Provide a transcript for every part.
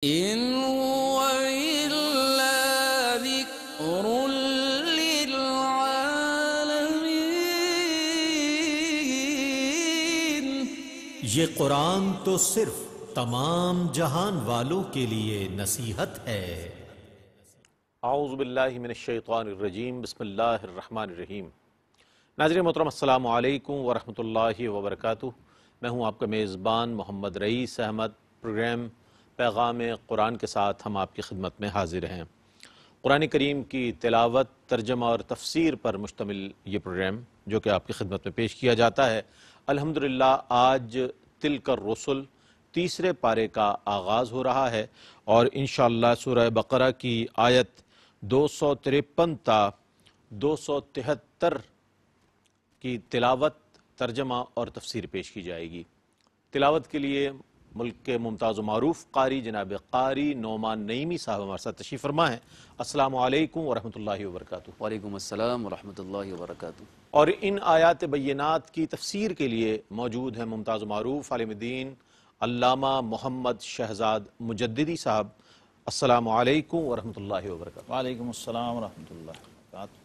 إن هو إلا ذكر للعالمين. یہ قرآن تو صرف تمام جہان والوں کے لیے نصیحت ہے۔ اعوذ باللہ من الشیطان الرجیم، بسم اللہ الرحمن الرحیم۔ ناظرین محترم، السلام علیکم ورحمۃ اللہ وبرکاتہ۔ میں ہوں آپ کا میزبان محمد رئیس احمد۔ پروگرام پیغام قرآن کے ساتھ ہم آپ کی خدمت میں حاضر ہیں۔ قرآن کریم کی تلاوت، ترجمہ اور تفسیر پر مشتمل یہ پروگرام جو کہ آپ کی خدمت میں پیش کیا جاتا ہے، الحمدللہ آج تلک الرسل تیسرے پارے کا آغاز ہو رہا ہے، اور انشاءاللہ سورہ بقرہ کی آیت 253 تا 273 کی تلاوت، ترجمہ اور تفسیر پیش کی جائے گی۔ تلاوت کے لیے ملک کے ممتاز و معروف قاری جناب قاری نعمان نعیمی صاحب ہمارے ساتھ تشریف فرما ہیں۔ السلام علیکم ورحمۃ اللہ وبرکاتہ۔ وعلیکم السلام ورحمۃ اللہ وبرکاتہ۔ اور ان آیات بینات کی تفسیر کے لیے موجود ہیں ممتاز و معروف عالم دین علامہ محمد شہزاد مجددی صاحب۔ السلام علیکم ورحمۃ اللہ وبرکاتہ۔ وعلیکم السلام ورحمۃ اللہ وبرکاتہ۔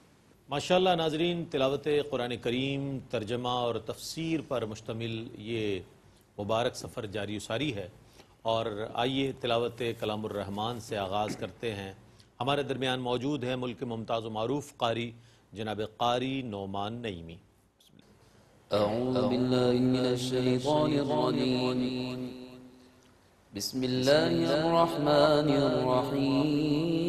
ماشاءاللہ ناظرین، تلاوت قرآن کریم، ترجمہ اور تفسیر پر مشتمل یہ مبارک سفر جاری و ساری ہے، اور آئیے تلاوت کلام الرحمن سے آغاز کرتے ہیں۔ ہمارے درمیان موجود ہیں ملک کے ممتاز و معروف قاری جناب قاری نعمان نعیمی۔ أعوذ بالله من الشيطان الرجيم. بسم الله الرحمن الرحيم.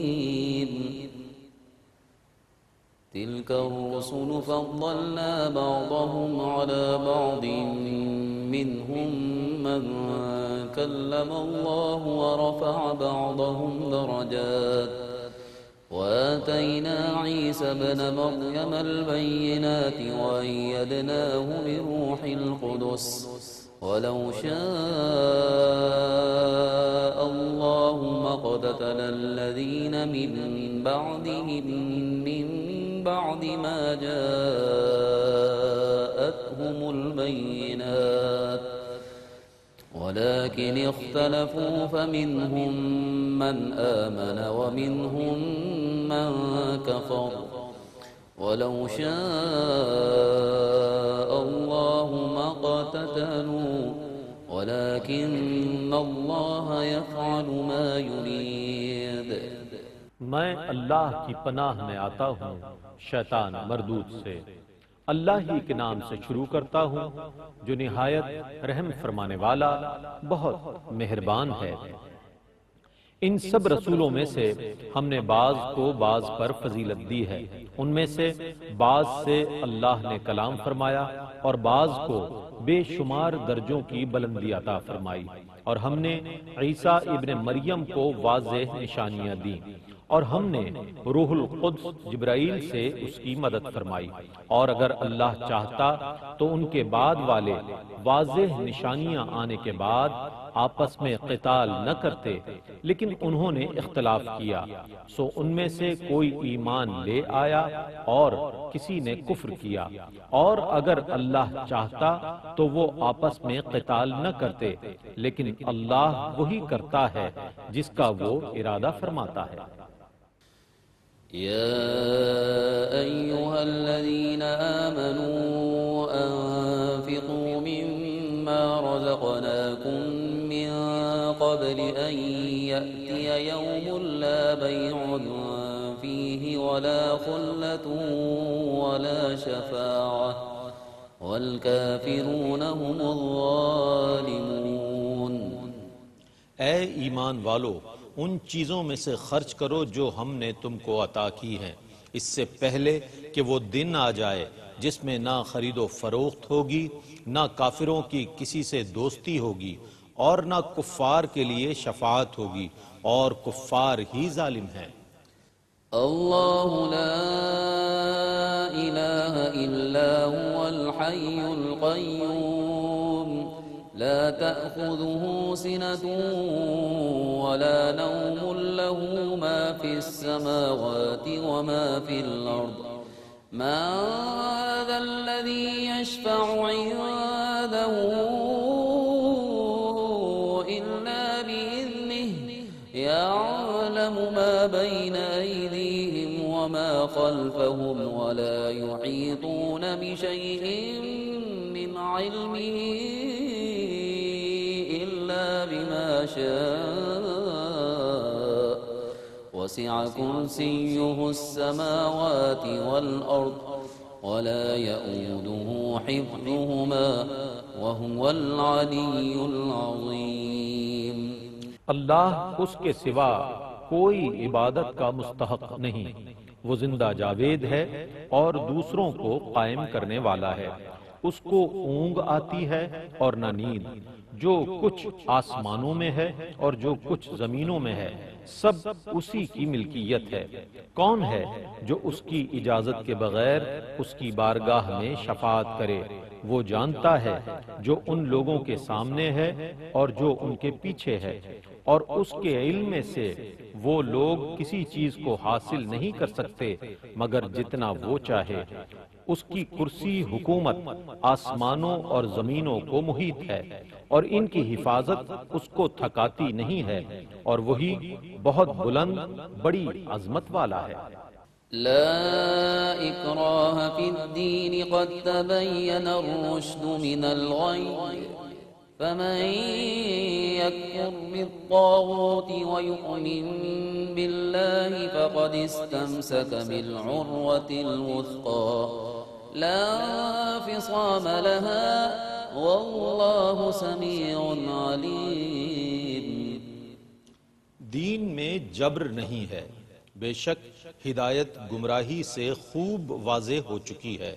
تلك الرسل فضلنا بعضهم على بعض منهم من كلم الله ورفع بعضهم درجات وآتينا عيسى ابن مريم البينات وأيدناه بروح القدس ولو شاء الله ما اقتتل الذين من بعدهم من بعد ما جاءتهم البينات ولكن اختلفوا فمنهم من آمن ومنهم من كفر ولو شاء الله ما اقتتلوا ولكن الله يفعل ما يريد. میں اللہ کی پناہ میں آتا ہوں شیطان مردود سے۔ اللہ ہی کے نام سے شروع کرتا ہوں جو نہایت رحم فرمانے والا، بہت مہربان ہے۔ ان سب رسولوں میں سے ہم نے بعض کو بعض پر فضیلت دی ہے۔ ان میں سے بعض سے اللہ نے کلام فرمایا، اور بعض کو بے شمار درجوں کی بلندی عطا فرمائی، اور ہم نے عیسیٰ ابن مریم کو واضح نشانیاں دیں، اور ہم نے روح القدس جبرائیل سے اس کی مدد فرمائی، اور اگر اللہ چاہتا تو ان کے بعد والے واضح نشانیاں آنے کے بعد آپس میں قتال نہ کرتے، لیکن انہوں نے اختلاف کیا، سو ان میں سے کوئی ایمان لے آیا اور کسی نے کفر کیا، اور اگر اللہ چاہتا تو وہ آپس میں قتال نہ کرتے، لیکن اللہ وہی کرتا ہے جس کا وہ ارادہ فرماتا ہے۔ يا أيها الذين آمنوا أنفقوا مما رزقناكم من قبل أن يأتي يوم لا بيع فيه ولا خلة ولا شفاعة والكافرون هم الظالمون. اے ایمان والو، ان چیزوں میں سے خرچ کرو جو ہم نے تم کو عطا کی ہیں، اس سے پہلے کہ وہ دن آ جائے جس میں نہ خرید و فروخت ہوگی، نہ کافروں کی کسی سے دوستی ہوگی، اور نہ کفار کے لیے شفاعت ہوگی، اور کفار ہی ظالم ہیں۔ اللہ لا الہ الا هو الحی القیوم لا تأخذه سنة ولا نوم له ما في السماوات وما في الأرض من ذا الذي يشفع عنده إلا بإذنه يعلم ما بين أيديهم وما خلفهم ولا يحيطون بشيء من علمه إلا بما شاء وسع كرسيه السماوات والأرض ولا يؤوده حفظهما وهو العلي العظيم۔ اللہ اس کے سوا کوئی عبادت کا مستحق نہیں، وہ زندہ جاوید ہے اور دوسروں کو قائم کرنے والا ہے۔ اس کو اونگ آتی ہے اور نہ نیند۔ جو کچھ آسمانوں میں ہے اور جو کچھ زمینوں میں ہے سب اسی کی ملکیت ہے۔ کون ہے جو اس کی اجازت کے بغیر اس کی بارگاہ میں شفاعت کرے؟ وہ جانتا ہے جو ان لوگوں کے سامنے ہے اور جو ان کے پیچھے ہے، اور اس کے علم سے وہ لوگ کسی چیز کو حاصل نہیں کر سکتے مگر جتنا وہ چاہے۔ اس کی کرسی حکومت آسمانوں اور زمینوں کو محیط ہے، اور ان کی حفاظت اس کو تھکاتی نہیں ہے، اور وہی بہت بلند بڑی عظمت والا ہے۔ لا إكراه في الدين قد تبين الرشد من الغي فمن يكفر بالطاغوت ويؤمن بالله فقد استمسك بالعروة الوثقى لا انفصام لها والله سميع عليم۔ دین میں جبر نہیں ہے، بے شک ہدایت گمراہی سے خوب واضح ہو چکی ہے۔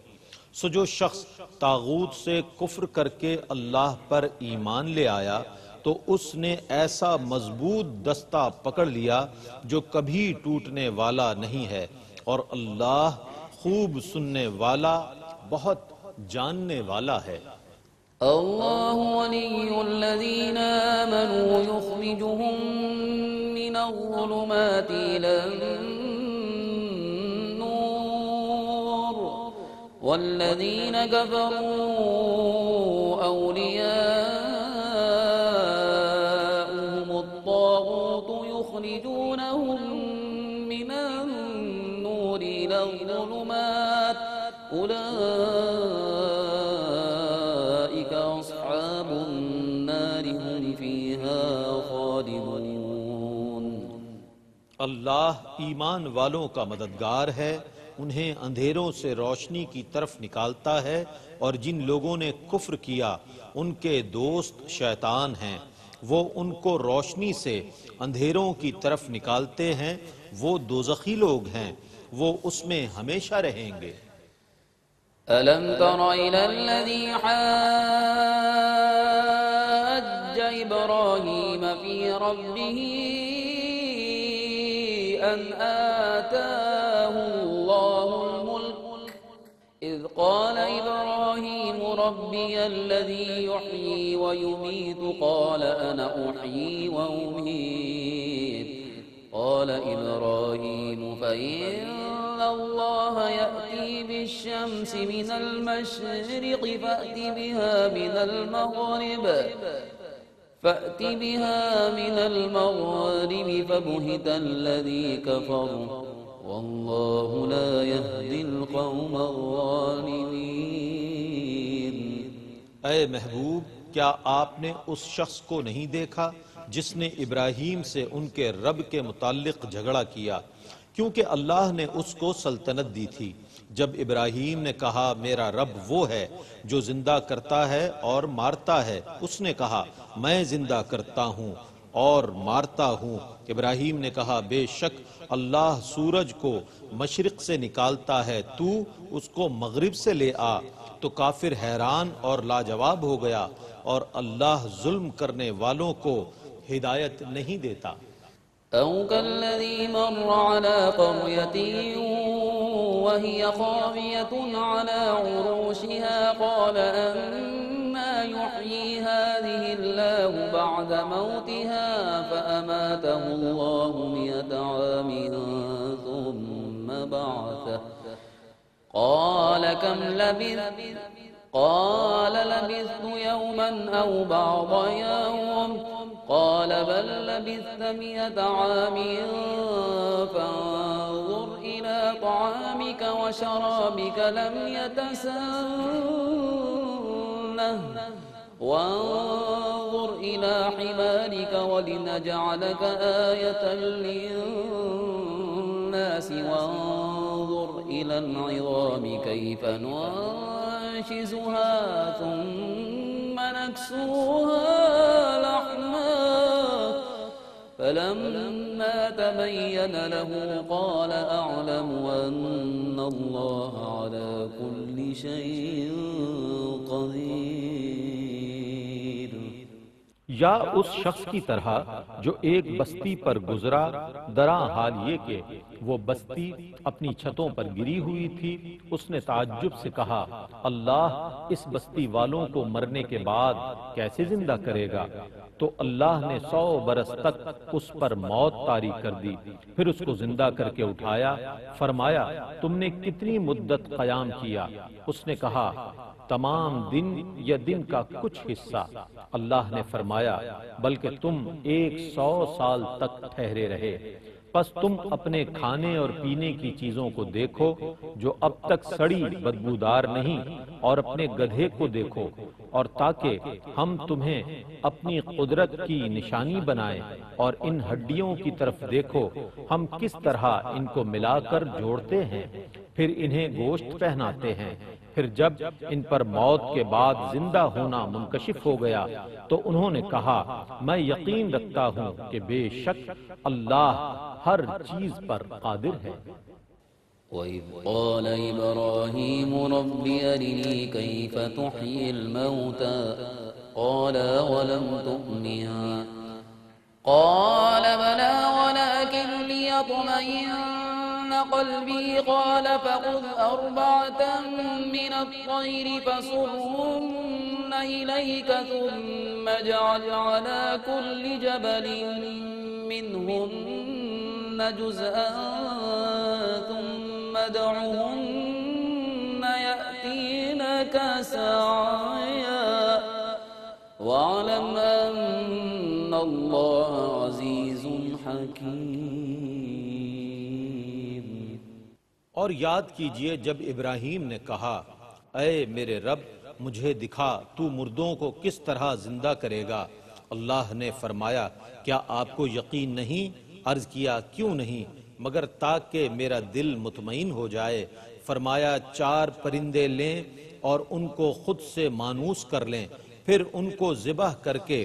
سو جو شخص طاغوت سے کفر کر کے اللہ پر ایمان لے آیا تو اس نے ایسا مضبوط دستہ پکڑ لیا جو کبھی ٹوٹنے والا نہیں ہے، اور اللہ خوب سننے والا بہت جاننے والا ہے۔ الله ولي الذين آمنوا يخرجهم من الظلمات إلى النور والذين كفروا أولياؤهم الطاغوت يخرجونهم من النور إلى الظلمات أولئك أصحاب النار هم فيها خالدون۔ اللہ ایمان والوں کا مددگار ہے، انہیں اندھیروں سے روشنی کی طرف نکالتا ہے، اور جن لوگوں نے کفر کیا ان کے دوست شیطان ہیں، وہ ان کو روشنی سے اندھیروں کی طرف نکالتے ہیں، وہ دوزخی لوگ ہیں، وہ اس میں ہمیشہ رہیں گے۔ ألم تر إلى الذي حاج إبراهيم في ربه أن آتاه الله الملك إذ قال إبراهيم ربي الذي يحيي ويميت قال أنا أحيي وأميت قال إبراهيم فإن الله يأتي بالشمس من المشرق فأت بها من المغرب فبهت الذي كفر والله لا يهدي القوم الظالمين۔ اے محبوب، کیا آپ نے اس شخص کو نہیں دیکھا جس نے ابراہیم سے ان کے رب کے متعلق جھگڑا کیا، کیونکہ اللہ نے اس کو سلطنت دی تھی۔ جب ابراہیم نے کہا میرا رب وہ ہے جو زندہ کرتا ہے اور مارتا ہے، اس نے کہا میں زندہ کرتا ہوں اور مارتا ہوں۔ ابراہیم نے کہا بے شک اللہ سورج کو مشرق سے نکالتا ہے، تو اس کو مغرب سے لے آ۔ تو کافر حیران اور لاجواب ہو گیا، اور اللہ ظلم کرنے والوں کو ہدایت نہیں دیتا۔ أو كالذي مر على قرية وهي خاوية على عروشها قال أنا يحيي هذه الله بعد موتها فأماته الله 100 عام ثم بعثه قال كم لبثت قال لبثت يوما أو بعض يوم قال بل لبثت 100 عام فانظر إلى طعامك وشرابك لم يتسنه وانظر إلى حمارك ولنجعلك آية للناس وانظر إلى العظام كيف ننشزها ثم نكسوها لحما فلما تبين له قال أعلم أن الله على كل شيء قدير. یا اس شخص کی طرح جو ایک بستی پر گزرا، درا حال یہ کہ وہ بستی اپنی چھتوں پر گری ہوئی تھی. اس نے تعجب سے کہا اللہ اس بستی والوں کو مرنے کے بعد کیسے زندہ کرے گا؟ تو اللہ نے 100 برس تک اس پر موت طاری کر دی، پھر اس کو زندہ کر کے اٹھایا. فرمایا تم نے کتنی مدت قیام کیا؟ اس نے کہا تمام دن یا دن کا کچھ حصہ. اللہ نے فرمایا بلکہ تم 100 سال تک ٹھہرے رہے. پس تم اپنے کھانے اور پینے کی چیزوں کو دیکھو جو اب تک سڑی بدبودار نہیں، اور اپنے گدھے کو دیکھو، اور تاکہ ہم تمہیں اپنی قدرت کی نشانی بنائیں. اور ان ہڈیوں کی طرف دیکھو ہم کس طرح ان کو ملا کر جوڑتے ہیں، پھر انہیں گوشت پہناتے ہیں. پھر جب ان پر موت کے بعد زندہ ہونا منکشف ہو گیا تو انہوں نے کہا میں یقین رکھتا ہوں کہ بے شک اللہ ہر چیز پر قادر ہے. وَإِذْ قَالَ إِبْرَاهِيمُ رَبِّ أَرِنِي كَيْفَ تُحْيِي الْمَوْتَى قَالَ وَلَمْ تُؤْمِنْ قَالَ بَلَى وَلَكِنْ لِيَطْمَئِنَّ قَلْبِي قَالَ فَخُذْ 4 مِنَ الطَّيْرِ فَصُرْهُنَّ إِلَيْكَ ثُمَّ اجْعَلْ عَلَى كُلِّ جَبَلٍ مِّنْهُنَّ جُزْءًا ثُمَّ ادْعُهُنَّ يَأْتِينَكَ سَعْيًا وَاعْلَمْ أَنَّ اللَّهَ عَزِيزٌ حَكِيمٌ. اور یاد کیجئے جب ابراہیم نے کہا اے میرے رب مجھے دکھا تو مردوں کو کس طرح زندہ کرے گا. اللہ نے فرمایا کیا آپ کو یقین نہیں؟ عرض کیا کیوں نہیں؟ مگر تاکہ میرا دل مطمئن ہو جائے. فرمایا 4 پرندے لیں اور ان کو خود سے مانوس کر لیں، پھر ان کو ذبح کر کے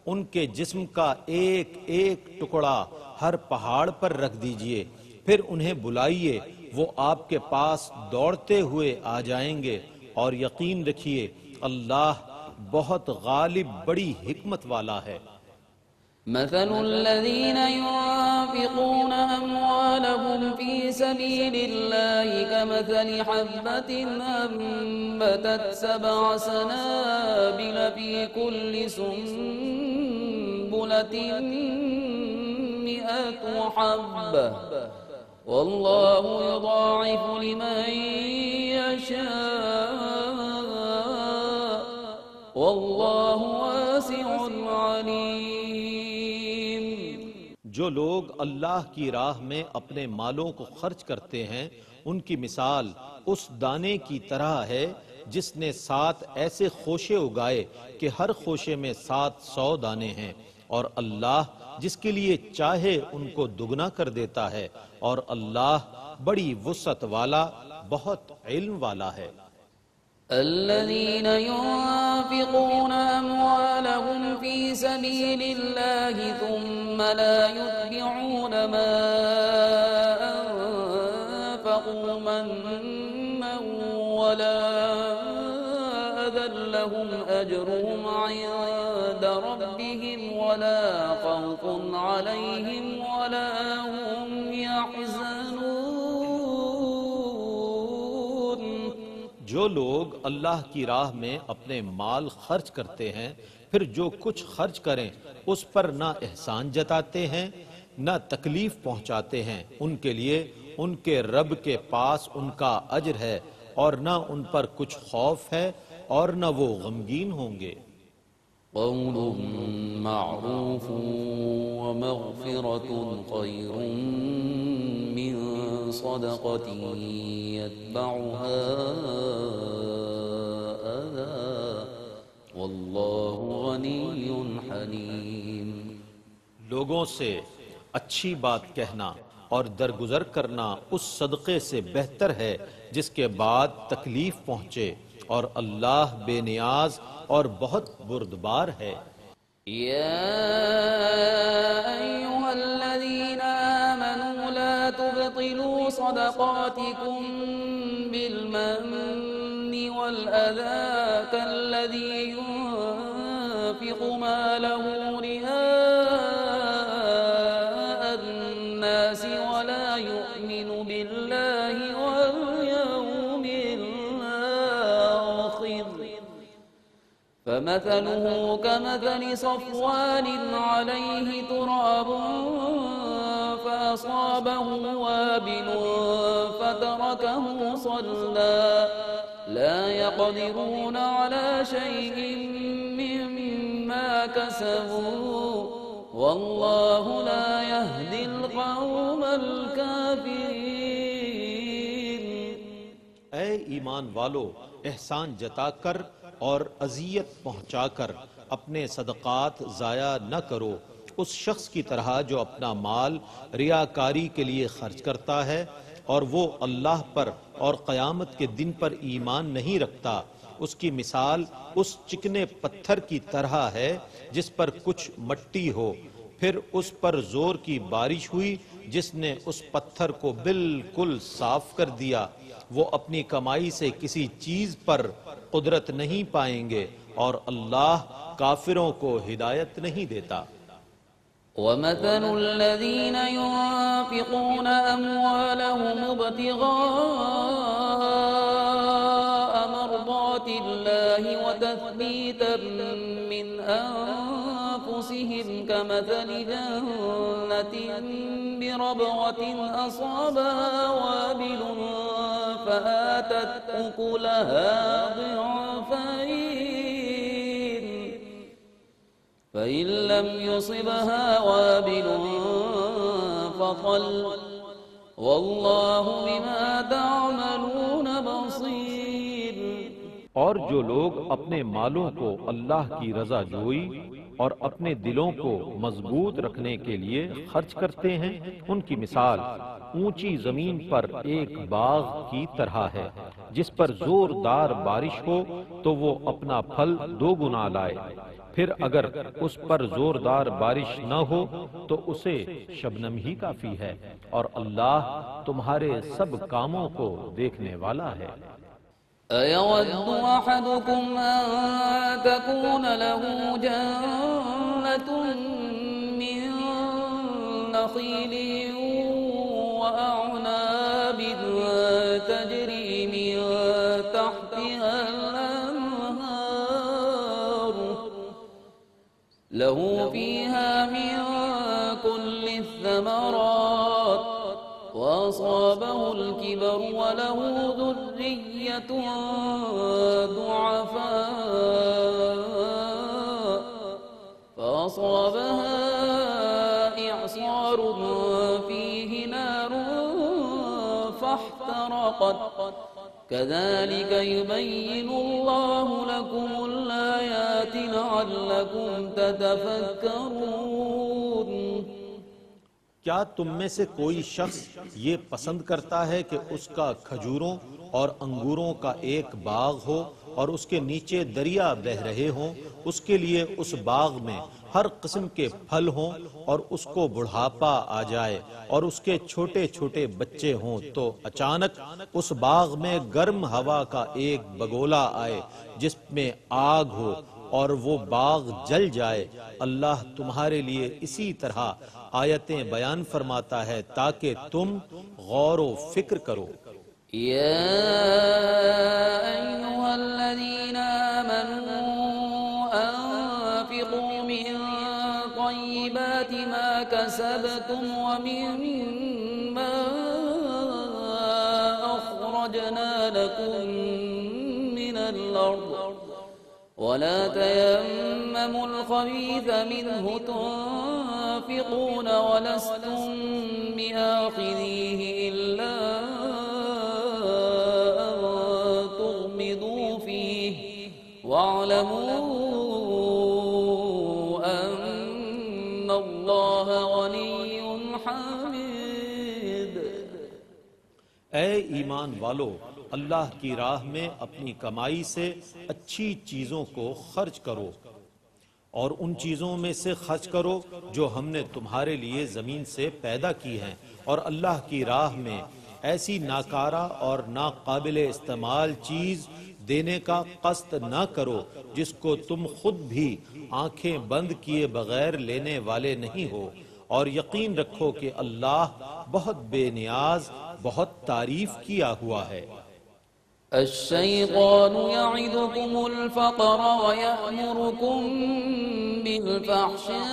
ان کے جسم کا ایک ایک ٹکڑا ہر پہاڑ پر رکھ دیجئے، پھر انہیں بلائیے، وہ آپ کے پاس دوڑتے ہوئے آ جائیں گے. اور یقین رکھیے اللہ بہت غالب بڑی حکمت والا ہے. مثل الذين ينفقون أموالهم في سبيل الله كمثل حبة أنبتت 7 سنابل في كل سنبلة 100 حبة والله يضاعف لمن يشاء والله واسع عليم. جو لوگ اللہ کی راہ میں اپنے مالوں کو خرچ کرتے ہیں ان کی مثال اس دانے کی طرح ہے جس نے 7 ایسے خوشے اگائے کہ ہر خوشے میں 700 دانے ہیں، اور اللہ جس کے لیے چاہے ان کو دگنا کر دیتا ہے، اور اللہ بڑی وسعت والا بہت علم والا ہے. الذين ينفقون أموالهم في سبيل الله ثم لا يتبعون ما أنفقوا منا ولا أذى لهم أجرهم عند ربهم ولا خوف عليهم ولا هم يحزنون. جو لوگ اللہ کی راہ میں اپنے مال خرچ کرتے ہیں پھر جو کچھ خرچ کریں اس پر نہ احسان جتاتے ہیں نہ تکلیف پہنچاتے ہیں، ان کے لیے ان کے رب کے پاس ان کا اجر ہے، اور نہ ان پر کچھ خوف ہے اور نہ وہ غمگین ہوں گے. قول معروف ومغفرة خير من صدقة يتبعها أذى والله غني حليم۔ لوگوں سے اچھی بات کہنا اور درگزر کرنا اس صدقے سے بہتر ہے جس کے بعد تکلیف پہنچے، اور اللہ بے نیاز اور بہت بردبار ہے۔ يا أيها الذين آمنوا لا تبطلوا صدقاتكم بالمن والأذى كالذي ينفق ماله رئاء الناس ولا يؤمن بالله واليوم الآخر فمثله كمثل صفوان عليه تراب فأصابه وابل فتركه صلدا لا يقدرون على شيء مما كسبوا والله لا يهدي القوم الكافرين۔ اے ایمان والو، احسان جتا کر اور اذیت پہنچا کر اپنے صدقات ضائع نہ کرو اس شخص کی طرح جو اپنا مال ریاکاری کے لیے خرچ کرتا ہے اور وہ اللہ پر اور قیامت کے دن پر ایمان نہیں رکھتا۔ اس کی مثال اس چکنے پتھر کی طرح ہے جس پر کچھ مٹی ہو، پھر اس پر زور کی بارش ہوئی جس نے اس پتھر کو بالکل صاف کر دیا۔ وہ اپنی کمائی سے کسی چیز پر قدرت نہیں پائیں گے اور اللہ کافروں کو ہدایت نہیں دیتا۔ ومثل الذين ينفقون أموالهم ابتغاء مرضات الله وتثبيتا من أنفسهم كمثل جنة بربوة أصابها وابل فآتت أكلها ضعفين فإن لم يصبها وابل فطل والله بما تعملون بصير۔ اور جو لوگ اپنے مالوں کو اللہ کی رضا جوئی اور اپنے دلوں کو مضبوط رکھنے کے لیے خرچ کرتے ہیں، ان کی مثال اونچی زمین پر ایک باغ کی طرح ہے جس پر زوردار بارش ہو تو وہ اپنا پھل دو گنا لائے، پھر اگر اس پر زوردار بارش نہ ہو تو اسے شبنم ہی کافی ہے، اور اللہ تمہارے سب کاموں کو دیکھنے والا ہے۔ أَيَوَدُّ أَحَدُكُمْ أَن تَكُونَ لَهُ جَنَّةٌ مِّن نَخِيلٍ وَأَعْنَابٍ تَجْرِي مِن تَحْتِهَا الْأَنْهَارُ لَهُ فِيهَا مِن كُلِّ الثَّمَرَاتِ وأصابه الكبر وله ذرية ضعفاء فأصابها إعصار فيه نار فاحترقت كذلك يبين الله لكم الآيات لعلكم تتفكرون۔ کیا تم میں سے کوئی شخص یہ پسند کرتا ہے کہ اس کا کھجوروں اور انگوروں کا ایک باغ ہو اور اس کے نیچے دریا بہہ رہے ہوں، اس کے لیے اس باغ میں ہر قسم کے پھل ہوں اور اس کو بڑھاپا آ جائے اور اس کے چھوٹے چھوٹے بچے ہوں تو اچانک اس باغ میں گرم ہوا کا ایک بگولا آئے جس میں آگ ہو اور وہ باغ جل جائے؟ اللہ تمہارے لیے اسی طرح آیتیں بیان فرماتا ہے تاکہ تم غور و فکر کرو۔ يا أيها الذين آمنوا أنفقوا من طيبات ما كسبتم ومما أخرجنا لكم من الأرض ولا تيمموا الخبيث منه تنفقون ولستم بآخذيه إلا أن تغمضوا فيه واعلموا أن الله غني حميد۔ اے ایمان والو، اللہ کی راہ میں اپنی کمائی سے اچھی چیزوں کو خرچ کرو اور ان چیزوں میں سے خرچ کرو جو ہم نے تمہارے لیے زمین سے پیدا کی ہیں، اور اللہ کی راہ میں ایسی ناکارہ اور ناقابل استعمال چیز دینے کا قصد نہ کرو جس کو تم خود بھی آنکھیں بند کیے بغیر لینے والے نہیں ہو، اور یقین رکھو کہ اللہ بہت بے نیاز، بہت تعریف کیا ہوا ہے۔ الشيطان يعدكم الفقر ويأمركم بالفحشاء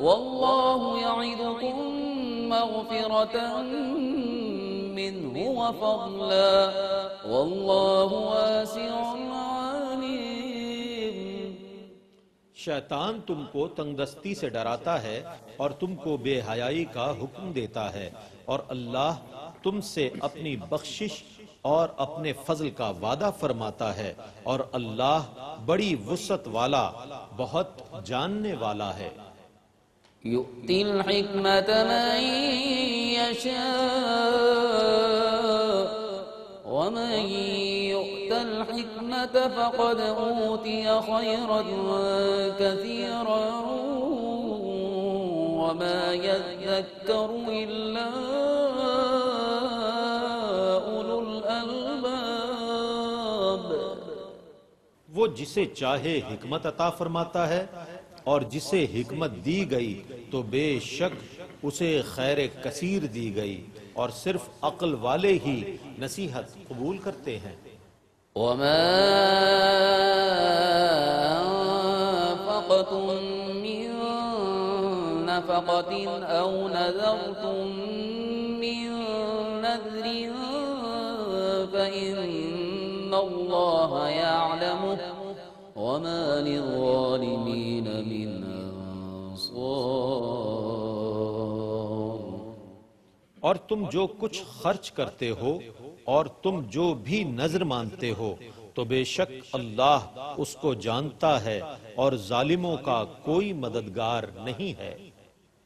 والله يعدكم مغفرة منه وفضلا والله واسع عليم۔ شیطان تم کو تنگ دستی سے ڈراتا ہے اور تم کو بے حیائی کا حکم دیتا ہے، اور اللہ تم سے اپنی بخشش اور اپنے فضل کا وعدہ فرماتا ہے، اور اللہ بڑی وسعت والا، بہت جاننے والا ہے۔ يؤتي الحكمة من يشاء ومن يؤت الحكمة فقد أوتي خيرا كثيرا وما يذكر إلا أولو الألباب۔ وہ جسے چاہے حکمت عطا فرماتا ہے، اور جسے حکمت دی گئی تو بے شک اسے خیر کثیر دی گئی، اور صرف عقل والے ہی نصیحت قبول کرتے ہیں۔ وما أنفقتم من نفقة أو نذرتم من نذر فإن الله يعلمه وما للظالمين من أنصار۔ اور تم جو کچھ خرچ کرتے ہو اور تم جو بھی نظر مانتے ہو تو بے شک اللہ اس کو جانتا ہے، اور ظالموں کا کوئی مددگار نہیں ہے۔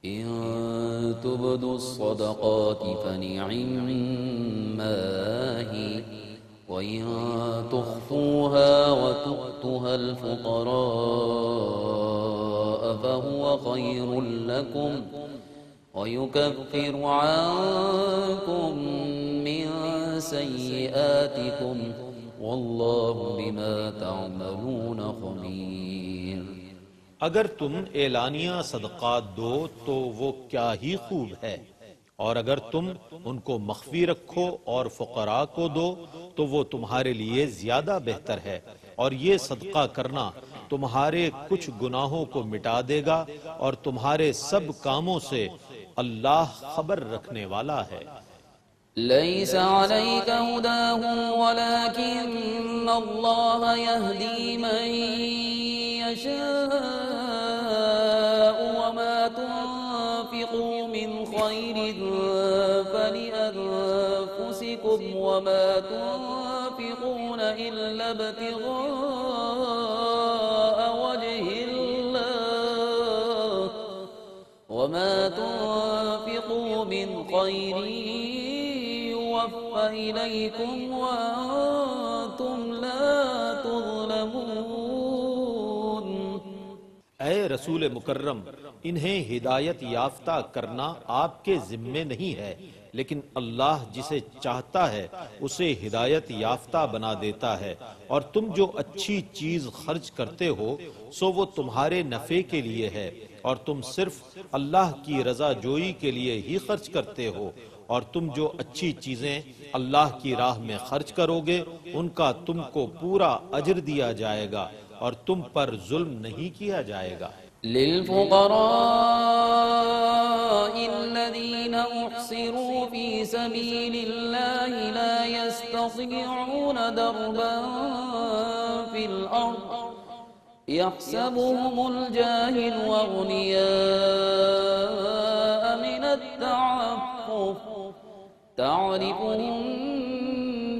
إن تبدوا الصدقات فنعما هي وإن تخفوها وتؤتوها الفقراء فهو خير لكم ويكفر عنكم من سيئاتكم والله بما تعملون خبير۔ اگر تم اعلانیہ صدقات دو تو وہ کیا ہی خوب ہے، اور اگر تم ان کو مخفی رکھو اور فقراء کو دو تو وہ تمہارے لیے زیادہ بہتر ہے، اور یہ صدقہ کرنا تمہارے کچھ گناہوں کو مٹا دے گا، اور تمہارے سب کاموں سے اللہ خبر رکھنے والا ہے۔ ليس عليك هداهم ولكن الله يهدي من يشاء وما تنفقوا من خير فلأنفسكم وما تنفقون إلا ابتغاء وجه الله وما تنفقوا من خير إليكم وأنتم لا تظلمون۔ اے رسول مکرم، انہیں ہدایت یافتہ کرنا آپ کے ذمے نہیں ہے، لیکن اللہ جسے چاہتا ہے اسے ہدایت یافتہ بنا دیتا ہے، اور تم جو اچھی چیز خرچ کرتے ہو سو وہ تمہارے نفع کے لیے ہے، اور تم صرف اللہ کی رضا جوئی کے لیے ہی خرچ کرتے ہو، اور تم جو اچھی چیزیں اللہ کی راہ میں خرچ کرو گے ان کا تم کو پورا اجر دیا جائے گا، اور تم پر ظلم نہیں کیا جائے گا۔ للفقراء الذين أحصروا في سبيل سبيل الله لا يستطيعون دربا في الأرض يحسبهم الجاهل أغنياء من التعفف تعرفهم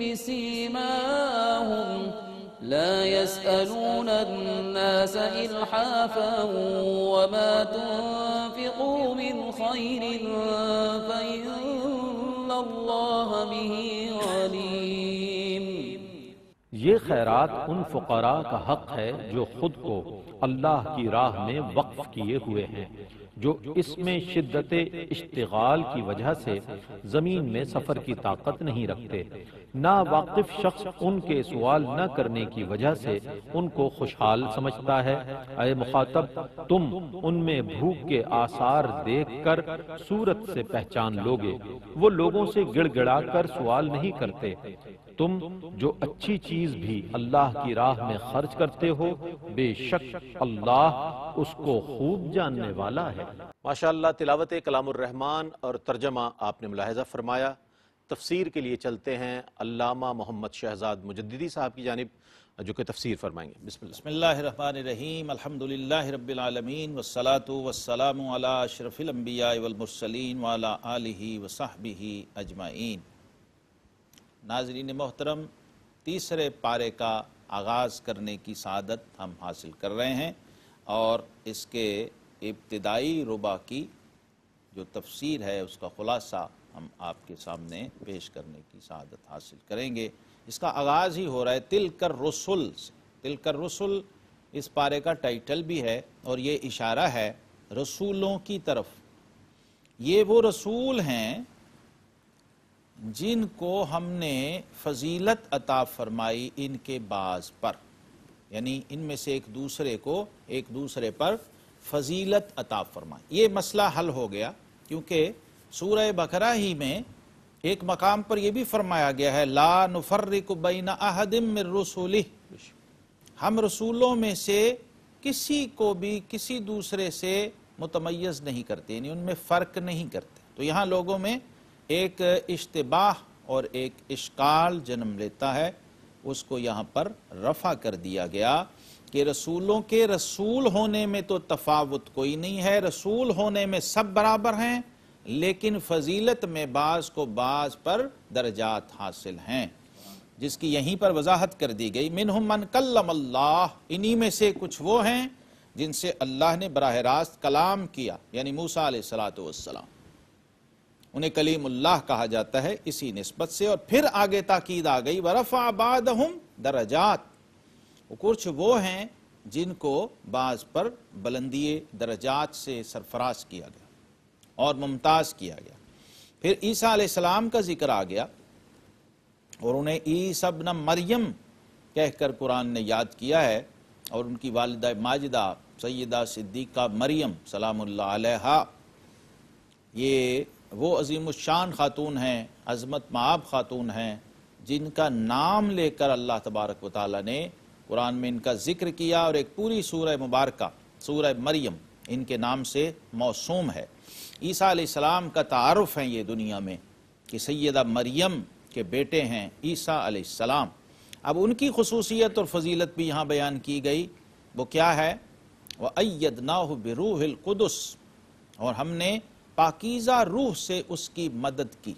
بسيماهم لا يسألون الناس إلحافا وما تنفقوا من خير فإن الله به عليم. یہ خیرات ان فقراء کا حق ہے جو خود کو اللہ کی راہ میں وقف کیے ہوئے ہیں، جو اس میں شدت اشتغال کی وجہ سے زمین میں سفر کی طاقت نہیں رکھتے۔ ناواقف شخص ان کے سوال نہ کرنے کی وجہ سے ان کو خوشحال سمجھتا ہے۔ اے مخاطب، تم ان میں بھوک کے آثار دیکھ کر صورت سے پہچان لوگے، وہ لوگوں سے گڑ گڑا کر سوال نہیں کرتے۔ تم جو اچھی چیز بھی اللہ کی راہ میں خرچ کرتے ہو، بے شک اللہ اس کو خوب جاننے والا ہے۔ ماشاءاللہ، تلاوت کلام الرحمن اور ترجمہ آپ نے ملاحظہ فرمایا۔ تفسیر کے لیے چلتے ہیں علامہ محمد شہزاد مجددی صاحب کی جانب، جو کہ تفسیر فرمائیں گے۔ بسم اللہ۔ بسم اللہ الرحمن الرحیم، الحمدللہ رب العالمین، والصلاة والسلام علی اشرف الانبیاء والمرسلین وعلی آلہ وصحبہ اجمعین۔ ناظرین محترم، تیسرے پارے کا آغاز کرنے کی سعادت ہم حاصل کر رہے ہیں، اور اس کے ابتدائی ربع کی جو تفسیر ہے اس کا خلاصہ ہم آپ کے سامنے پیش کرنے کی سعادت حاصل کریں گے۔ اس کا آغاز ہی ہو رہا ہے تلک الرسل سے۔ تلک الرسل اس پارے کا ٹائٹل بھی ہے، اور یہ اشارہ ہے رسولوں کی طرف۔ یہ وہ رسول ہیں جن کو ہم نے فضیلت عطا فرمائی ان کے بعض پر، یعنی ان میں سے ایک دوسرے پر فضیلت عطا فرمائی۔ یہ مسئلہ حل ہو گیا، کیونکہ سورہ بقرہ ہی میں ایک مقام پر یہ بھی فرمایا گیا ہے لا نفرق بین احد من رسولہ، ہم رسولوں میں سے کسی کو بھی کسی دوسرے سے متمیز نہیں کرتے، یعنی ان میں فرق نہیں کرتے۔ تو یہاں لوگوں میں ایک اشتباہ اور ایک اشکال جنم لیتا ہے، اس کو یہاں پر رفع کر دیا گیا کہ رسولوں کے رسول ہونے میں تو تفاوت کوئی نہیں ہے، رسول ہونے میں سب برابر ہیں، لیکن فضیلت میں بعض کو بعض پر درجات حاصل ہیں، جس کی یہیں پر وضاحت کر دی گئی۔ منہم من کلم اللہ، انہی میں سے کچھ وہ ہیں جن سے اللہ نے براہ راست کلام کیا، یعنی موسیٰ علیہ السلام، انہیں کلیم اللہ کہا جاتا ہے اسی نسبت سے۔ اور پھر آگے تاکید آ گئی وَرَفَعَ بَعْضَهُمْ درجات، کچھ وہ ہیں جن کو بعض پر بلندی درجات سے سرفراز کیا گیا اور ممتاز کیا گیا۔ پھر عیسیٰ علیہ السلام کا ذکر آ گیا، اور انہیں عیسیٰ ابن مریم کہہ کر قرآن نے یاد کیا ہے، اور ان کی والدہ ماجدہ سیدہ صدیقہ مریم سلام اللہ علیہا، یہ وہ عظیم الشان خاتون ہیں، عظمت مآب خاتون ہیں، جن کا نام لے کر اللہ تبارک و تعالیٰ نے قرآن میں ان کا ذکر کیا، اور ایک پوری سورہ مبارکہ سورہ مریم ان کے نام سے موسوم ہے۔ عیسیٰ علیہ السلام کا تعارف ہے یہ دنیا میں کہ سیدہ مریم کے بیٹے ہیں عیسیٰ علیہ السلام۔ اب ان کی خصوصیت اور فضیلت بھی یہاں بیان کی گئی، وہ کیا ہے؟ وَأَيَّدْنَاهُ بِرُوحِ الْقُدُسِ، اور ہم نے پاکیزہ روح سے اس کی مدد کی۔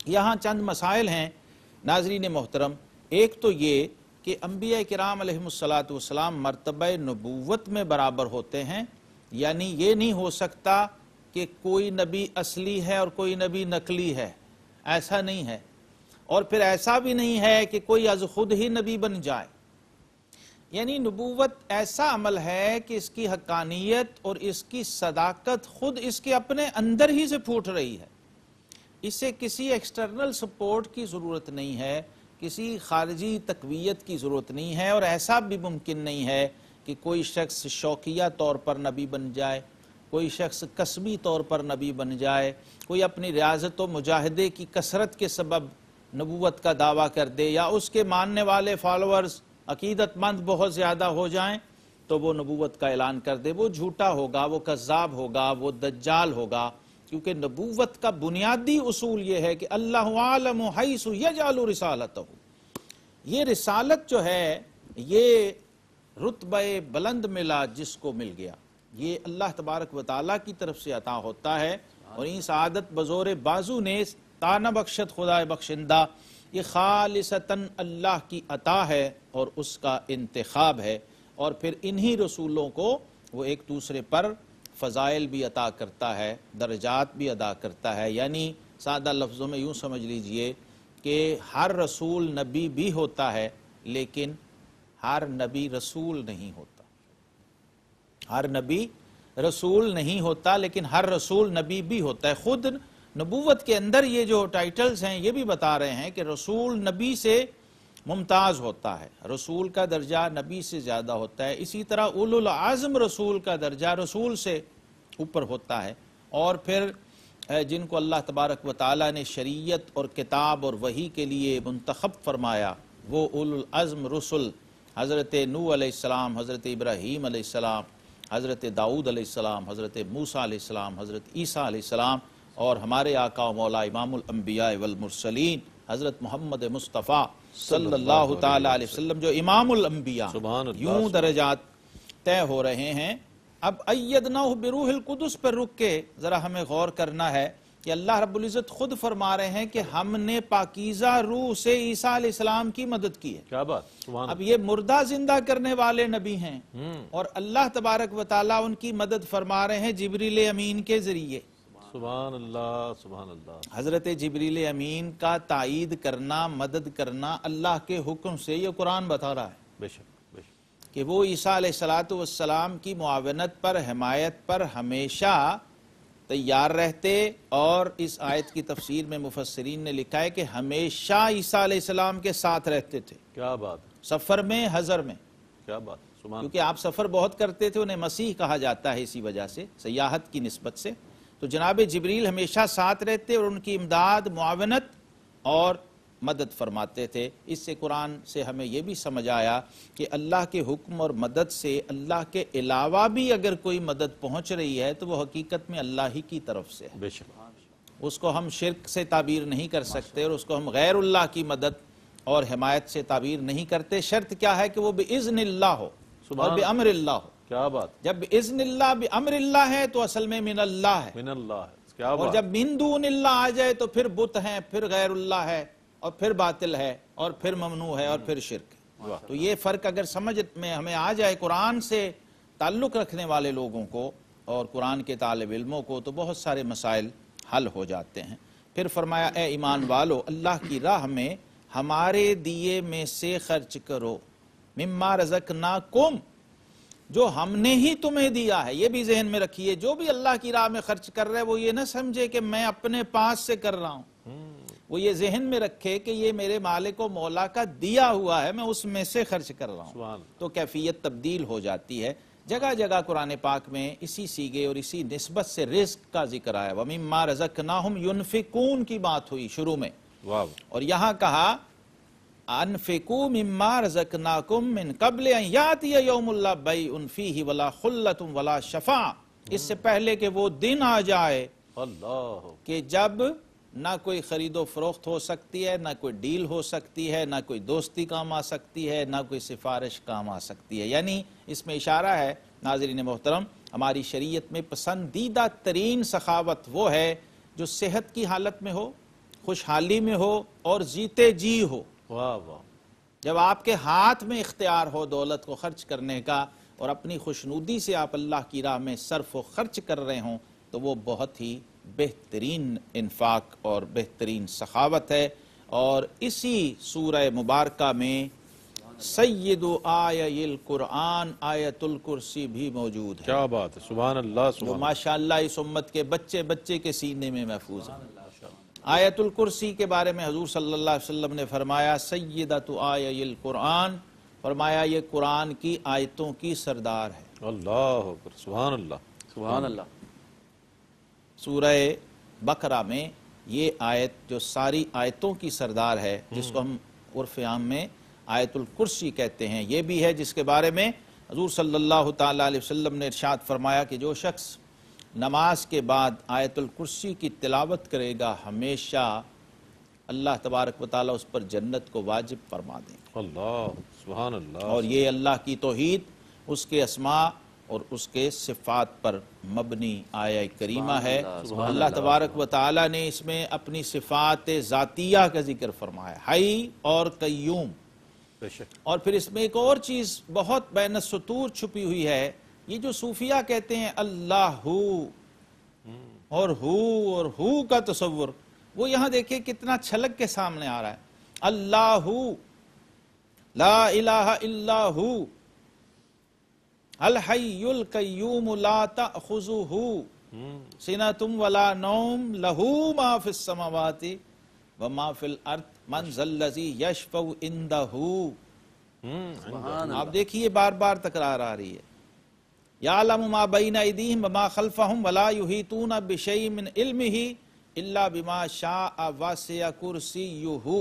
یہاں چند مسائل ہیں ناظرین محترم۔ ایک تو یہ کہ انبیاء کرام علیہم السلام مرتبہ نبوت میں برابر ہوتے ہیں، یعنی یہ نہیں ہو سکتا کہ کوئی نبی اصلی ہے اور کوئی نبی نقلی ہے، ایسا نہیں ہے۔ اور پھر ایسا بھی نہیں ہے کہ کوئی از خود ہی نبی بن جائے، یعنی نبوت ایسا عمل ہے کہ اس کی حقانیت اور اس کی صداقت خود اس کے اپنے اندر ہی سے پھوٹ رہی ہے، اسے کسی ایکسٹرنل سپورٹ کی ضرورت نہیں ہے، کسی خارجی تقویت کی ضرورت نہیں ہے، اور ایسا بھی ممکن نہیں ہے کہ کوئی شخص شوقیہ طور پر نبی بن جائے، کوئی شخص کسبی طور پر نبی بن جائے، کوئی اپنی ریاضت و مجاہدے کی کثرت کے سبب نبوت کا دعویٰ کر دے، یا اس کے ماننے والے فالورز عقیدت مند بہت زیادہ ہو جائیں تو وہ نبوت کا اعلان کر دے۔ وہ جھوٹا ہوگا، وہ کذاب ہوگا، وہ دجال ہوگا، کیونکہ نبوت کا بنیادی اصول یہ ہے کہ اللہ عالم حیث یجعل رسالتہ، یہ رسالت جو ہے یہ رتبہ بلند ملا جس کو مل گیا، یہ اللہ تبارک و تعالیٰ کی طرف سے عطا ہوتا ہے، اور این سعادت بزور بازو نے تانا بخشت خدا بخشندہ، یہ خالصتاً اللہ کی عطا ہے اور اس کا انتخاب ہے، اور پھر انہی رسولوں کو وہ ایک دوسرے پر فضائل بھی عطا کرتا ہے، درجات بھی ادا کرتا ہے۔ یعنی سادہ لفظوں میں یوں سمجھ لیجئے کہ ہر رسول نبی بھی ہوتا ہے، لیکن ہر نبی رسول نہیں ہوتا، ہر نبی رسول نہیں ہوتا لیکن ہر رسول نبی بھی ہوتا ہے۔ خود نبوت کے اندر یہ جو ٹائٹلز ہیں یہ بھی بتا رہے ہیں کہ رسول نبی سے ممتاز ہوتا ہے، رسول کا درجہ نبی سے زیادہ ہوتا ہے، اسی طرح اولو العزم رسول کا درجہ رسول سے اوپر ہوتا ہے، اور پھر جن کو اللہ تبارک و تعالیٰ نے شریعت اور کتاب اور وحی کے لیے منتخب فرمایا وہ اولو العزم رسل حضرت نوح علیہ السلام، حضرت ابراہیم علیہ السلام، حضرت داؤد علیہ السلام، حضرت موسیٰ علیہ السلام، حضرت عیسیٰ علیہ السلام، اور ہمارے آقا و مولا امام الانبیاء والمرسلین حضرت محمد مصطفیٰ صلی اللہ تعالیٰ علیہ وسلم جو امام الانبیاء، یوں درجات طے ہو رہے ہیں۔ اب ایدناہ بروح القدس پر رک کے ذرا ہمیں غور کرنا ہے کہ اللہ رب العزت خود فرما رہے ہیں کہ ہم نے پاکیزہ روح سے عیسیٰ علیہ السلام کی مدد کی ہے۔ کیا بات، سبحان اب یہ مردہ زندہ کرنے والے نبی ہیں، اور اللہ تبارک و تعالیٰ ان کی مدد فرما رہے ہیں جبریل امین کے ذریعے۔ سبحان اللہ، سبحان اللہ۔ حضرت جبریل امین کا تائید کرنا، مدد کرنا اللہ کے حکم سے، یہ قرآن بتا رہا ہے بے شک، بے شک۔ کہ وہ عیسیٰ علیہ السلام کی معاونت پر، حمایت پر ہمیشہ تیار رہتے، اور اس آیت کی تفسیر میں مفسرین نے لکھا ہے کہ ہمیشہ عیسیٰ علیہ السلام کے ساتھ رہتے تھے، کیا بات، سفر میں، حضر میں، کیا بات، سبحان کیونکہ آپ سفر بہت کرتے تھے، انہیں مسیح کہا جاتا ہے اسی وجہ سے، سیاحت کی نسبت سے، تو جناب جبریل ہمیشہ ساتھ رہتے اور ان کی امداد، معاونت اور مدد فرماتے تھے۔ اس سے قرآن سے ہمیں یہ بھی سمجھ آیا کہ اللہ کے حکم اور مدد سے اللہ کے علاوہ بھی اگر کوئی مدد پہنچ رہی ہے تو وہ حقیقت میں اللہ ہی کی طرف سے ہے، بے شک۔ اس کو ہم شرک سے تعبیر نہیں کر سکتے، اور اس کو ہم غیر اللہ کی مدد اور حمایت سے تعبیر نہیں کرتے۔ شرط کیا ہے کہ وہ بِإِذْنِ اللہ ہو اور بِأَمْرِ اللہ ہو۔ کیا بات، جب بِإِذْنِ اللہ بِأَمْرِ اللہ ہے تو اصل میں من اللہ ہے، من اللہ ہے، کیا اور بات، جب من دون اللہ آ جائے تو پھر بت ہیں، پھر غیر اللہ ہے، اور پھر باطل ہے، اور پھر ممنوع ہے، اور پھر شرک ہے۔ تو یہ فرق اگر سمجھ میں ہمیں آ جائے قرآن سے تعلق رکھنے والے لوگوں کو اور قرآن کے طالب علموں کو، تو بہت سارے مسائل حل ہو جاتے ہیں۔ پھر فرمایا اے ایمان والو، اللہ کی راہ میں ہمارے دیے میں سے خرچ کرو، مما رزقناکم، جو ہم نے ہی تمہیں دیا ہے۔ یہ بھی ذہن میں رکھیے، جو بھی اللہ کی راہ میں خرچ کر رہے وہ یہ نہ سمجھے کہ میں اپنے پاس سے کر رہا ہوں، وہ یہ ذہن میں رکھے کہ یہ میرے مالک و مولا کا دیا ہوا ہے، میں اس میں سے خرچ کر رہا ہوں، تو کیفیت تبدیل ہو جاتی ہے۔ جگہ جگہ قرآن پاک میں اسی سیغے اور اسی نسبت سے رزق کا ذکر آیا، وَمِمَّا رَزَقْنَاهُمْ يُنْفِقُونَ کی بات ہوئی شروع میں، اور یہاں کہا انفقوا مما رزقناکم من قبل ان یاتی یوم لا بیع فیہ ولا خلۃ ولا شفاعہ، اس سے پہلے کہ وہ دن آ جائے اللہ، کہ جب نہ کوئی خرید و فروخت ہو سکتی ہے، نہ کوئی ڈیل ہو سکتی ہے، نہ کوئی دوستی کام آ سکتی ہے، نہ کوئی سفارش کام آ سکتی ہے۔ یعنی اس میں اشارہ ہے ناظرین محترم، ہماری شریعت میں پسندیدہ ترین سخاوت وہ ہے جو صحت کی حالت میں ہو، خوشحالی میں ہو اور جیتے جی ہو۔ واہ واہ، جب آپ کے ہاتھ میں اختیار ہو دولت کو خرچ کرنے کا، اور اپنی خوشنودی سے آپ اللہ کی راہ میں صرف و خرچ کر رہے ہوں، تو وہ بہت ہی بہترین انفاق اور بہترین سخاوت ہے۔ اور اسی سورہ مبارکہ میں سید آیہ القرآن آیت الکرسی بھی موجود ہے، کیا بات ہے، سبحان اللہ، جو سبحان ماشاءاللہ اس امت کے بچے بچے کے سینے میں محفوظ ہے۔ آیت الکرسی کے بارے میں حضور صلی اللہ علیہ وسلم نے فرمایا سیدۃ آیہ القرآن، فرمایا یہ قرآن کی آیتوں کی سردار ہے۔ اللہ اکبر، سبحان اللہ، سبحان اللہ۔ سورہ بقرہ میں یہ آیت جو ساری آیتوں کی سردار ہے، جس کو ہم عرف عام میں آیت الکرسی کہتے ہیں، یہ بھی ہے جس کے بارے میں حضور صلی اللہ تعالیٰ علیہ وسلم نے ارشاد فرمایا کہ جو شخص نماز کے بعد آیت الکرسی کی تلاوت کرے گا ہمیشہ اللہ تبارک و تعالیٰ اس پر جنت کو واجب فرما دیں گے۔ اللہ سبحان اللہ۔ اور یہ اللہ کی توحید، اس کے اسماء اور اس کے صفات پر مبنی آیہ کریمہ ہے۔ اللہ تبارک و تعالیٰ نے اس میں اپنی صفات ذاتیہ کا ذکر فرمایا، حی اور قیوم۔ بے شک۔ اور پھر اس میں ایک اور چیز بہت بین السطور چھپی ہوئی ہے، یہ جو صوفیہ کہتے ہیں اللہ ہو اور ہو کا تصور، وہ یہاں دیکھیں کتنا چھلک کے سامنے آ رہا ہے۔ اللہ لا الہ الا ہو الحی القیوم لا تأخذہ سنۃ ولا نوم لہ ما فی السماوات وما فی الارض من ذا الذی یشفع عندہ۔ آپ دیکھیے بار بار تکرار آ رہی ہے، یعلم ما بین ایدیہم وما خلفہم ولا یحیطون بشیء من علمہ الا بما شاء وسع کرسیہ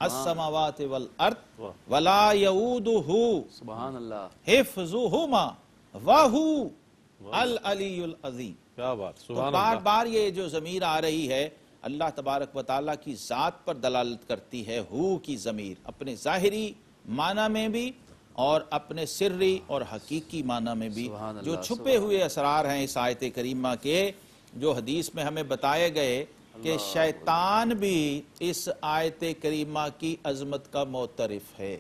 السماوات والارض ولا یؤودہ سبحان اللہ۔ حفظہما وہو العلی العظیم۔ کیا بات، تو سبحان بار اللہ۔ بار یہ جو ضمیر آ رہی ہے اللہ تبارک و تعالیٰ کی ذات پر دلالت کرتی ہے، ہو کی ضمیر اپنے ظاہری معنی میں بھی اور اپنے سری اور حقیقی معنی میں بھی، سبحان جو اللہ، چھپے ہوئے اسرار ہیں اس آیت کریمہ کے، جو حدیث میں ہمیں بتائے گئے کہ شیطان بھی اس آیت کریمہ کی عظمت کا معترف ہے۔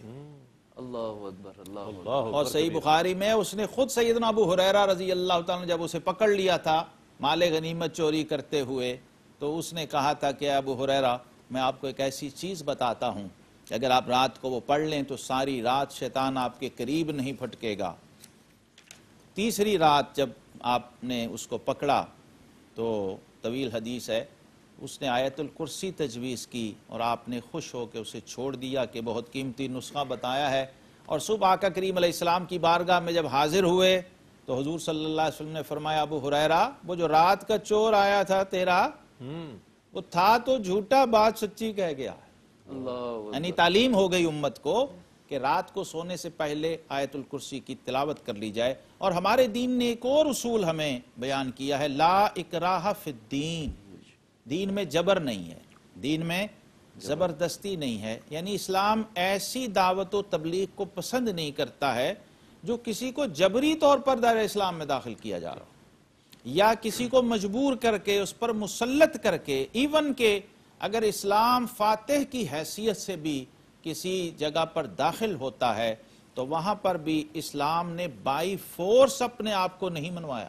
اللہ اکبر، اللہ اکبر۔ اللہ اور صحیح بخاری میں اس نے خود سیدنا ابو ہریرہ رضی اللہ تعالیٰ نے جب اسے پکڑ لیا تھا مال غنیمت چوری کرتے ہوئے، تو اس نے کہا تھا کہ ابو ہریرہ میں آپ کو ایک ایسی چیز بتاتا ہوں کہ اگر آپ رات کو وہ پڑھ لیں تو ساری رات شیطان آپ کے قریب نہیں پھٹکے گا۔ تیسری رات جب آپ نے اس کو پکڑا تو طویل حدیث ہے، اس نے آیت الکرسی تجویز کی اور آپ نے خوش ہو کے اسے چھوڑ دیا کہ بہت قیمتی نسخہ بتایا ہے۔ اور صبح آقا کریم علیہ السلام کی بارگاہ میں جب حاضر ہوئے تو حضور صلی اللہ علیہ وسلم نے فرمایا ابو ہریرہ وہ جو رات کا چور آیا تھا تیرا، وہ تھا تو جھوٹا، بات سچی کہہ گیا۔ اللہ یعنی تعلیم ہو گئی امت کو کہ رات کو سونے سے پہلے آیت الکرسی کی تلاوت کر لی جائے۔ اور ہمارے دین نے ایک اور اصول ہمیں بیان کیا ہے، لا اکراہ فی الدین، دین میں جبر نہیں ہے، دین میں زبردستی نہیں ہے۔ یعنی اسلام ایسی دعوت و تبلیغ کو پسند نہیں کرتا ہے جو کسی کو جبری طور پر دائرہ اسلام میں داخل کیا جا رہا ہو، یا کسی کو مجبور کر کے اس پر مسلط کر کے، ایون کہ اگر اسلام فاتح کی حیثیت سے بھی کسی جگہ پر داخل ہوتا ہے تو وہاں پر بھی اسلام نے بائی فورس اپنے آپ کو نہیں منوایا،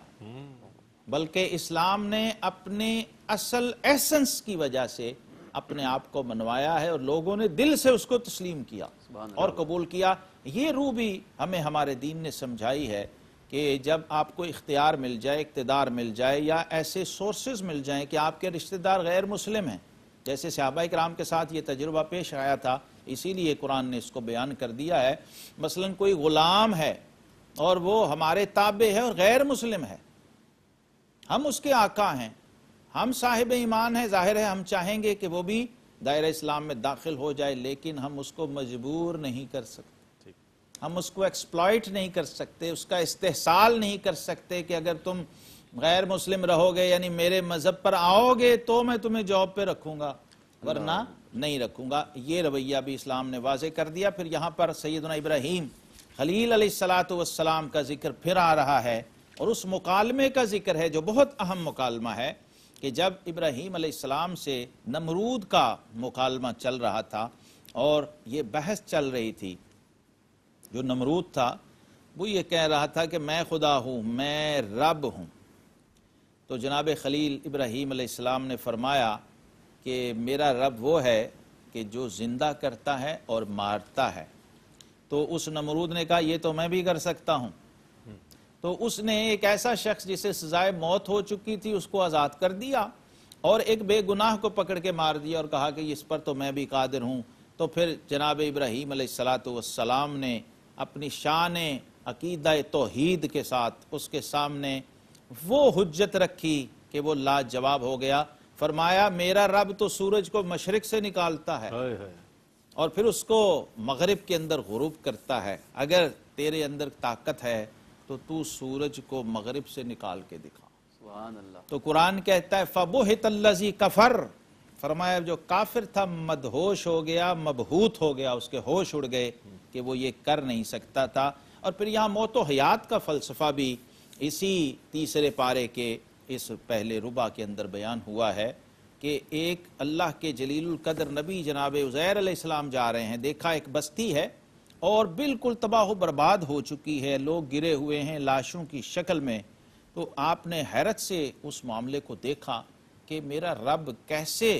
بلکہ اسلام نے اپنے اصل ایسنس کی وجہ سے اپنے آپ کو منوایا ہے اور لوگوں نے دل سے اس کو تسلیم کیا اور قبول کیا۔ یہ روح بھی ہمیں ہمارے دین نے سمجھائی ہے کہ جب آپ کو اختیار مل جائے، اقتدار مل جائے، یا ایسے سورسز مل جائیں کہ آپ کے رشتہ دار غیر مسلم ہیں، جیسے صحابہ کرام کے ساتھ یہ تجربہ پیش آیا تھا، اسی لیے قرآن نے اس کو بیان کر دیا ہے۔ مثلا کوئی غلام ہے اور وہ ہمارے تابع ہے اور غیر مسلم ہے، ہم اس کے آقا ہیں، ہم صاحب ایمان ہیں، ظاہر ہے ہم چاہیں گے کہ وہ بھی دائرہ اسلام میں داخل ہو جائے، لیکن ہم اس کو مجبور نہیں کر سکتے، ہم اس کو ایکسپلائٹ نہیں کر سکتے، اس کا استحصال نہیں کر سکتے کہ اگر تم غیر مسلم رہو گے یعنی میرے مذہب پر آؤ گے تو میں تمہیں جاب پہ رکھوں گا، ورنہ نہیں رکھوں گا۔ یہ رویہ بھی اسلام نے واضح کر دیا۔ پھر یہاں پر سیدنا ابراہیم خلیل علیہ السلام کا ذکر پھر آ رہا ہے، اور اس مکالمے کا ذکر ہے جو بہت اہم مکالمہ ہے کہ جب ابراہیم علیہ السلام سے نمرود کا مکالمہ چل رہا تھا اور یہ بحث چل رہی تھی، جو نمرود تھا وہ یہ کہہ رہا تھا کہ میں خدا ہوں، میں رب ہوں، تو جناب خلیل ابراہیم علیہ السلام نے فرمایا کہ میرا رب وہ ہے کہ جو زندہ کرتا ہے اور مارتا ہے۔ تو اس نمرود نے کہا یہ تو میں بھی کر سکتا ہوں۔ تو اس نے ایک ایسا شخص جسے سزائے موت ہو چکی تھی اس کو آزاد کر دیا، اور ایک بے گناہ کو پکڑ کے مار دیا اور کہا کہ اس پر تو میں بھی قادر ہوں۔ تو پھر جناب ابراہیم علیہ السلام نے اپنی شان عقیدہ توحید کے ساتھ اس کے سامنے وہ حجت رکھی کہ وہ لاجواب ہو گیا۔ فرمایا میرا رب تو سورج کو مشرق سے نکالتا ہے اور پھر اس کو مغرب کے اندر غروب کرتا ہے، اگر تیرے اندر طاقت ہے تو تو سورج کو مغرب سے نکال کے دکھا۔ سبحان اللہ۔ تو قرآن کہتا ہے فَبُہِتَ الَّذِي کَفَرَ، فرمایا جو کافر تھا مدہوش ہو گیا، مبہوت ہو گیا، اس کے ہوش اڑ گئے کہ وہ یہ کر نہیں سکتا تھا۔ اور پھر یہاں موت و حیات کا فلسفہ بھی اسی تیسرے پارے کے اس پہلے ربع کے اندر بیان ہوا ہے کہ ایک اللہ کے جلیل القدر نبی جناب عزیر علیہ السلام جا رہے ہیں، دیکھا ایک بستی ہے اور بالکل تباہ و برباد ہو چکی ہے، لوگ گرے ہوئے ہیں لاشوں کی شکل میں۔ تو آپ نے حیرت سے اس معاملے کو دیکھا کہ میرا رب کیسے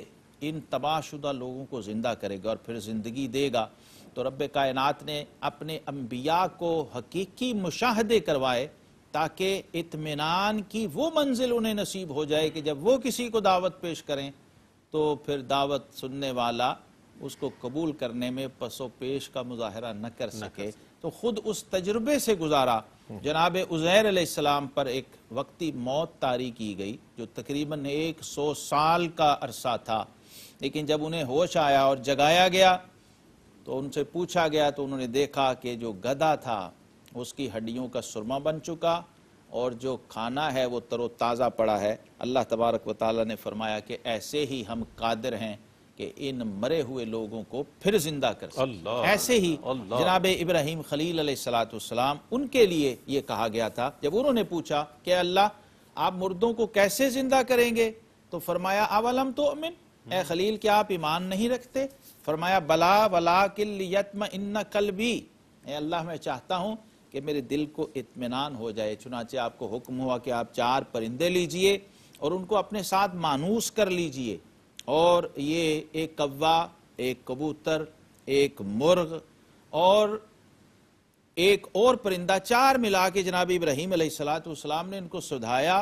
ان تباہ شدہ لوگوں کو زندہ کرے گا اور پھر زندگی دے گا۔ تو رب کائنات نے اپنے انبیاء کو حقیقی مشاہدے کروائے تاکہ اطمینان کی وہ منزل انہیں نصیب ہو جائے کہ جب وہ کسی کو دعوت پیش کریں تو پھر دعوت سننے والا اس کو قبول کرنے میں پس و پیش کا مظاہرہ نہ کر سکے۔ تو خود اس تجربے سے گزارا جناب عزیر علیہ السلام پر ایک وقتی موت طاری کی گئی جو تقریباً 100 سال کا عرصہ تھا، لیکن جب انہیں ہوش آیا اور جگایا گیا تو ان سے پوچھا گیا تو انہوں نے دیکھا کہ جو گدھا تھا اس کی ہڈیوں کا سرما بن چکا اور جو کھانا ہے وہ تر و تازہ پڑا ہے۔ اللہ تبارک و تعالیٰ نے فرمایا کہ ایسے ہی ہم قادر ہیں کہ ان مرے ہوئے لوگوں کو پھر زندہ کر سکیں۔ ایسے ہی جناب ابراہیم خلیل علیہ السلام ان کے لیے یہ کہا گیا تھا جب انہوں نے پوچھا کہ اللہ آپ مردوں کو کیسے زندہ کریں گے تو فرمایا اولم تؤمن، اے خلیل کیا آپ ایمان نہیں رکھتے؟ فرمایا بلا ولکن لیطمئن قلبی، اے اللہ میں چاہتا ہوں کہ میرے دل کو اطمینان ہو جائے۔ چنانچہ آپ کو حکم ہوا کہ آپ 4 پرندے لیجئے اور ان کو اپنے ساتھ مانوس کر لیجئے، اور یہ ایک کوا، ایک کبوتر، ایک مرغ اور ایک اور پرندہ، 4 ملا کے جناب ابراہیم علیہ السلام نے ان کو سدھایا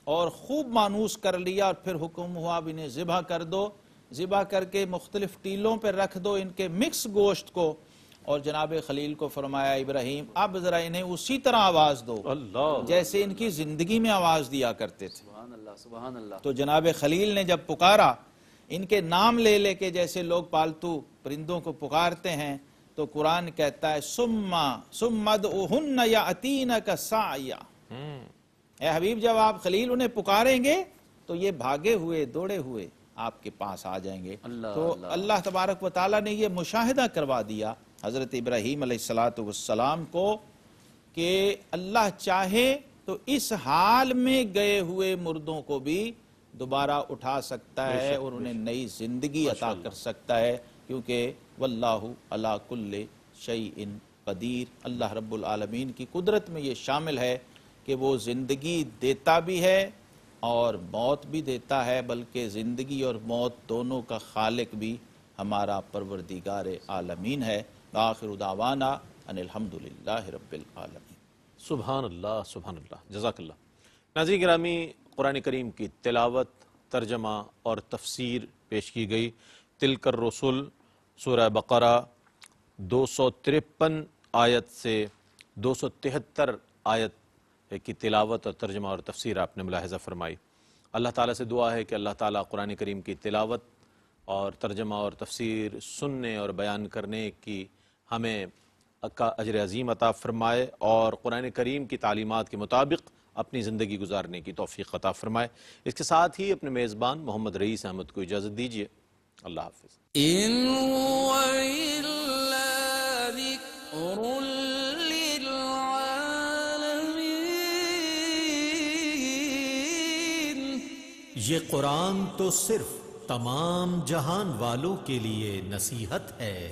اور خوب مانوس کر لیا، اور پھر حکم ہوا اب انہیں ذبح کر دو، ذبح کر کے مختلف ٹیلوں پر رکھ دو ان کے مکس گوشت کو، اور جناب خلیل کو فرمایا ابراہیم اب ذرا انہیں اسی طرح آواز دو جیسے ان کی زندگی میں آواز دیا کرتے تھے۔ سبحان اللہ، سبحان اللہ۔ تو جناب خلیل نے جب پکارا ان کے نام لے لے کے جیسے لوگ پالتو پرندوں کو پکارتے ہیں، تو قرآن کہتا ہے ثم ادعوہن یأتینک سعیا، اے حبیب جب آپ خلیل انہیں پکاریں گے تو یہ بھاگے ہوئے دوڑے ہوئے آپ کے پاس آ جائیں گے۔ تو اللہ تبارک و تعالیٰ نے یہ مشاہدہ کروا دیا حضرت ابراہیم علیہ السلام کو کہ اللہ چاہے تو اس حال میں گئے ہوئے مردوں کو بھی دوبارہ اٹھا سکتا ہے اور انہیں نئی زندگی عطا کر سکتا ہے، کیونکہ واللہ علی کل شیء قدیر، اللہ رب العالمین کی قدرت میں یہ شامل ہے کہ وہ زندگی دیتا بھی ہے اور موت بھی دیتا ہے، بلکہ زندگی اور موت دونوں کا خالق بھی ہمارا پروردگار عالمین ہے۔ آخر دعوانا ان الحمدللہ رب العالمین۔ سبحان اللہ، سبحان اللہ، جزاک اللہ۔ ناظرین گرامی، قرآن کریم کی تلاوت، ترجمہ اور تفسیر پیش کی گئی۔ تلک الرسل سورہ بقرہ 253 آیت سے 273 آیت کی تلاوت اور ترجمہ اور تفسیر آپ نے ملاحظہ فرمائی۔ اللہ تعالیٰ سے دعا ہے کہ اللہ تعالیٰ قرآن کریم کی تلاوت اور ترجمہ اور تفسیر سننے اور بیان کرنے کی ہمیں کا اجر عظیم عطا فرمائے اور قرآن کریم کی تعلیمات کے مطابق اپنی زندگی گزارنے کی توفیق عطا فرمائے۔ اس کے ساتھ ہی اپنے میزبان محمد رئیس احمد کو اجازت دیجیے۔ اللہ حافظ۔ إن هو إلا ذكر للعالمين۔ یہ قرآن تو صرف تمام جہان والوں کے لیے نصیحت ہے۔